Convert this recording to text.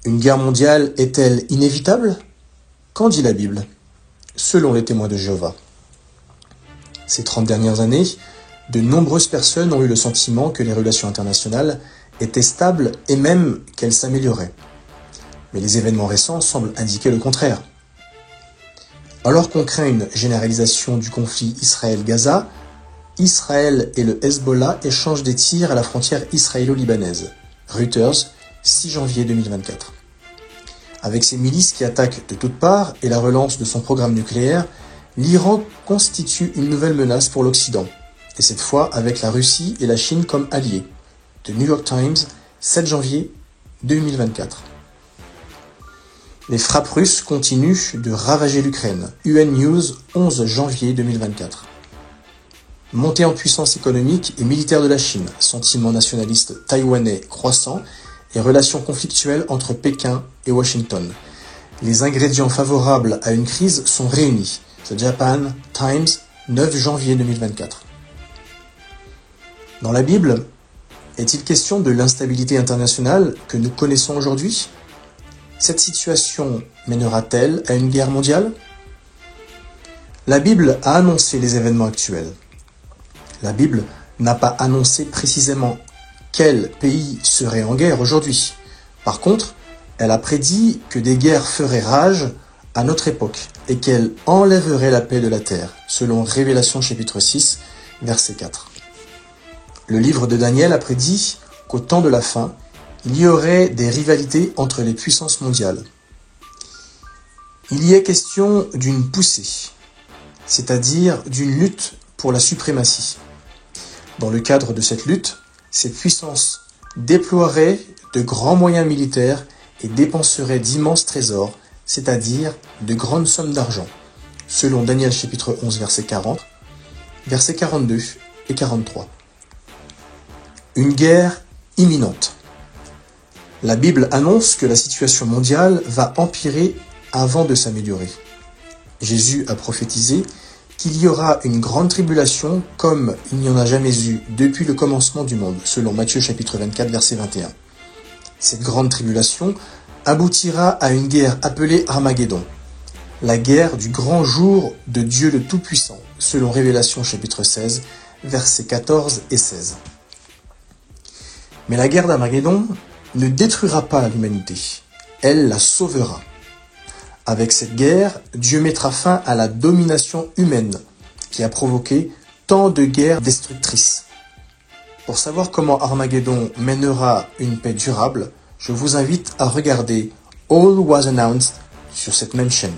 Une guerre mondiale est-elle inévitable? Qu'en dit la Bible? Selon les témoins de Jéhovah. Ces 30 dernières années, de nombreuses personnes ont eu le sentiment que les relations internationales étaient stables et même qu'elles s'amélioraient. Mais les événements récents semblent indiquer le contraire. Alors qu'on craint une généralisation du conflit Israël-Gaza, Israël et le Hezbollah échangent des tirs à la frontière israélo-libanaise. Reuters, 6 janvier 2024. Avec ses milices qui attaquent de toutes parts et la relance de son programme nucléaire, l'Iran constitue une nouvelle menace pour l'Occident, et cette fois avec la Russie et la Chine comme alliés. The New York Times, 7 janvier 2024. Les frappes russes continuent de ravager l'Ukraine. UN News, 11 janvier 2024. Montée en puissance économique et militaire de la Chine, sentiment nationaliste taïwanais croissant et relations conflictuelles entre Pékin et Washington. Les ingrédients favorables à une crise sont réunis. The Japan Times, 9 janvier 2024. Dans la Bible, est-il question de l'instabilité internationale que nous connaissons aujourd'hui? Cette situation mènera-t-elle à une guerre mondiale? La Bible a annoncé les événements actuels. La Bible n'a pas annoncé précisément quel pays serait en guerre aujourd'hui. Par contre, elle a prédit que des guerres feraient rage à notre époque et qu'elle enlèverait la paix de la terre, selon Révélation chapitre 6, verset 4. Le livre de Daniel a prédit qu'au temps de la fin, il y aurait des rivalités entre les puissances mondiales. Il y est question d'une poussée, c'est-à-dire d'une lutte pour la suprématie. Dans le cadre de cette lutte, ces puissances déploieraient de grands moyens militaires et dépenseraient d'immenses trésors, c'est-à-dire de grandes sommes d'argent, selon Daniel chapitre 11, verset 40, versets 42 et 43. Une guerre imminente. La Bible annonce que la situation mondiale va empirer avant de s'améliorer. Jésus a prophétisé qu'il y aura une grande tribulation comme il n'y en a jamais eu depuis le commencement du monde, selon Matthieu chapitre 24, verset 21. Cette grande tribulation aboutira à une guerre appelée Armageddon, la guerre du grand jour de Dieu le Tout-Puissant, selon Révélation chapitre 16, versets 14 et 16. Mais la guerre d'Armageddon ne détruira pas l'humanité, elle la sauvera. Avec cette guerre, Dieu mettra fin à la domination humaine qui a provoqué tant de guerres destructrices. Pour savoir comment Armageddon mènera une paix durable, je vous invite à regarder All Was Announced sur cette même chaîne.